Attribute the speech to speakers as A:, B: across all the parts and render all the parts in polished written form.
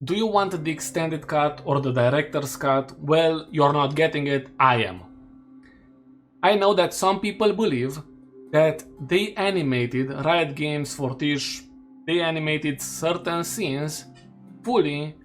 A: Do you want the extended cut or the director's cut? Well, you're not getting it, I am. I know that some people believe that they animated Riot Games for Tish, they animated certain scenes fully,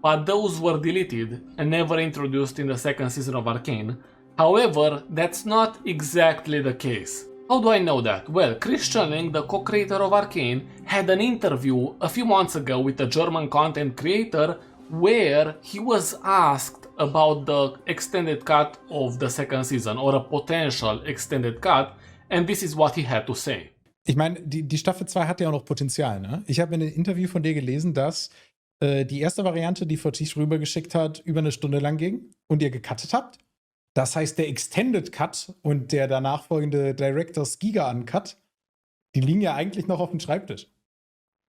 A: but those were deleted and never introduced in the second season of Arcane. However, that's not exactly the case. How do I know that? Well, Christian Linke, the co-creator of Arcane, had an interview a few months ago with a German content creator where he was asked about the extended cut of the second season or a potential extended cut, and this is what he had to say.
B: Ich meine, die Staffel 2 hat ja auch noch Potenzial, ne? Ich habe in einem Interview von dir gelesen, dass die erste Variante, die Fortiche rübergeschickt hat, über eine Stunde lang ging und ihr gecuttet habt. Das heißt, der Extended Cut und der danach folgende Director's Giga Uncut, die liegen ja eigentlich noch auf dem Schreibtisch.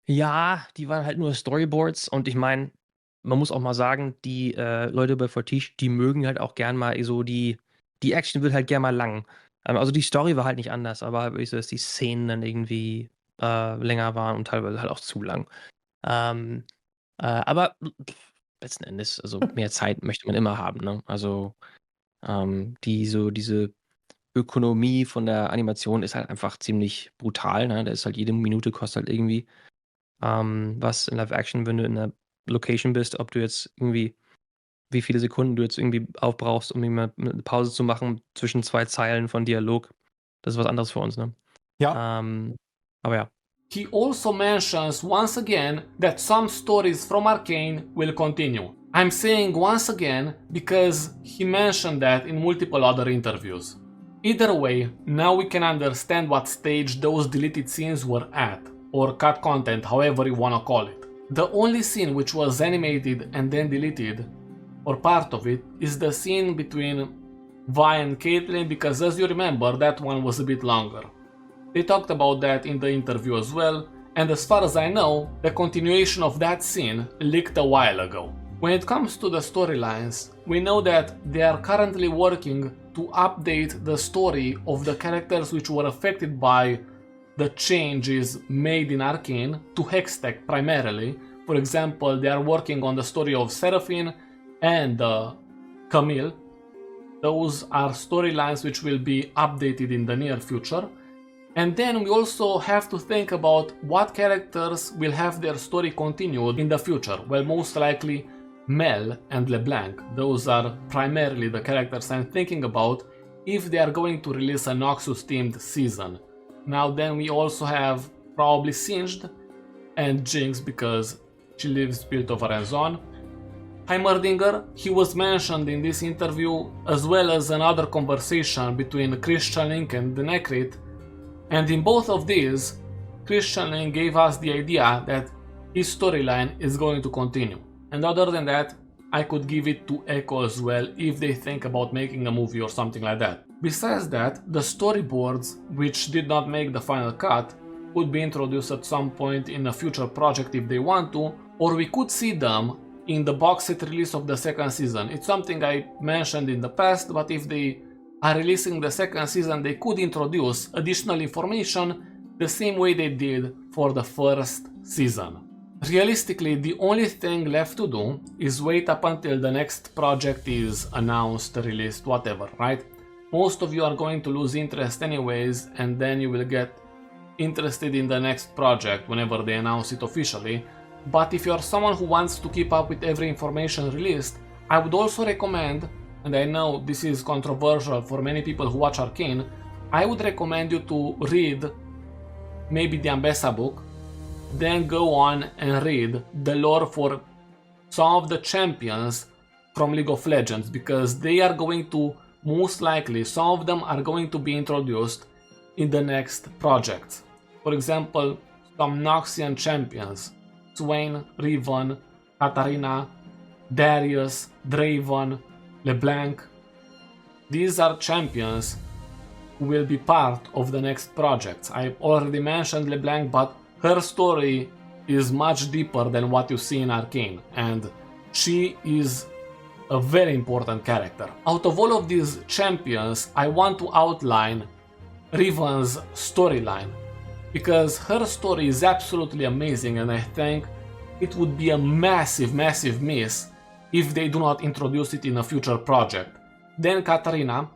C: Ja, die waren halt nur Storyboards und ich meine, man muss auch mal sagen, die Leute bei Fortiche, die mögen halt auch gern mal so die Action wird halt gern mal lang. Also die Story war halt nicht anders, aber halt wirklich so, dass die Szenen dann irgendwie länger waren und teilweise halt auch zu lang. Aber letzten Endes, also mehr Zeit möchte man immer haben, ne? Also diese Ökonomie von der Animation ist halt einfach ziemlich brutal, ne? Da ist halt jede Minute kostet halt irgendwie was in Live-Action, wenn du in der Location bist, ob du jetzt irgendwie, wie viele Sekunden du jetzt irgendwie aufbrauchst, um mal eine Pause zu machen zwischen 2 Zeilen von Dialog. Das ist was anderes für uns, ne?
B: Ja.
C: Aber ja.
A: He also mentions once again that some stories from Arcane will continue. I'm saying once again because he mentioned that in multiple other interviews. Either way, now we can understand what stage those deleted scenes were at, or cut content, however you wanna call it. The only scene which was animated and then deleted, or part of it, is the scene between Vi and Caitlyn, because as you remember, that one was a bit longer. They talked about that in the interview as well, and as far as I know, the continuation of that scene leaked a while ago. When it comes to the storylines, we know that they are currently working to update the story of the characters which were affected by the changes made in Arcane to Hextech primarily. For example, they are working on the story of Seraphine and Camille. Those are storylines which will be updated in the near future. And then we also have to think about what characters will have their story continued in the future. Well, most likely Mel and LeBlanc. Those are primarily the characters I'm thinking about if they are going to release a Noxus themed season. Now then we also have probably Singed and Jinx because she lives built over and on. Heimerdinger, he was mentioned in this interview as well as another conversation between Christian Linke and the Necrit, and in both of these, Christian Linke gave us the idea that his storyline is going to continue. And other than that, I could give it to Echo as well if they think about making a movie or something like that. Besides that, the storyboards, which did not make the final cut, could be introduced at some point in a future project if they want to, or we could see them in the box set release of the second season. It's something I mentioned in the past, but if they are releasing the second season, they could introduce additional information the same way they did for the first season. Realistically, the only thing left to do is wait up until the next project is announced, released, whatever, right? Most of you are going to lose interest anyways, and then you will get interested in the next project whenever they announce it officially. But if you're someone who wants to keep up with every information released, I would also recommend, and I know this is controversial for many people who watch Arcane, I would recommend you to read maybe the Ambessa book, then go on and read the lore for some of the champions from League of Legends, because they are going to, most likely, some of them are going to be introduced in the next projects. For example, some Noxian champions, Swain, Riven, Katarina, Darius, Draven, LeBlanc. These are champions who will be part of the next projects. I already mentioned LeBlanc, but her story is much deeper than what you see in Arcane, and she is a very important character. Out of all of these champions, I want to outline Riven's storyline, because her story is absolutely amazing, and I think it would be a massive miss if they do not introduce it in a future project. Then Katarina's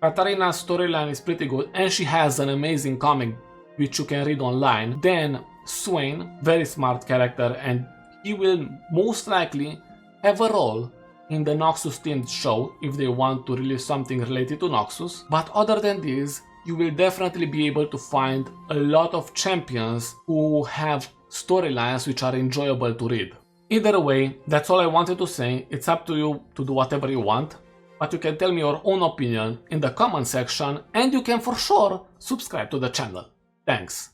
A: storyline is pretty good, and she has an amazing comic which you can read online. Then Swain, very smart character, and he will most likely have a role in the Noxus themed show if they want to release something related to Noxus. But other than this, you will definitely be able to find a lot of champions who have storylines which are enjoyable to read. Either way, that's all I wanted to say. It's up to you to do whatever you want, but you can tell me your own opinion in the comment section, and you can for sure subscribe to the channel. Thanks.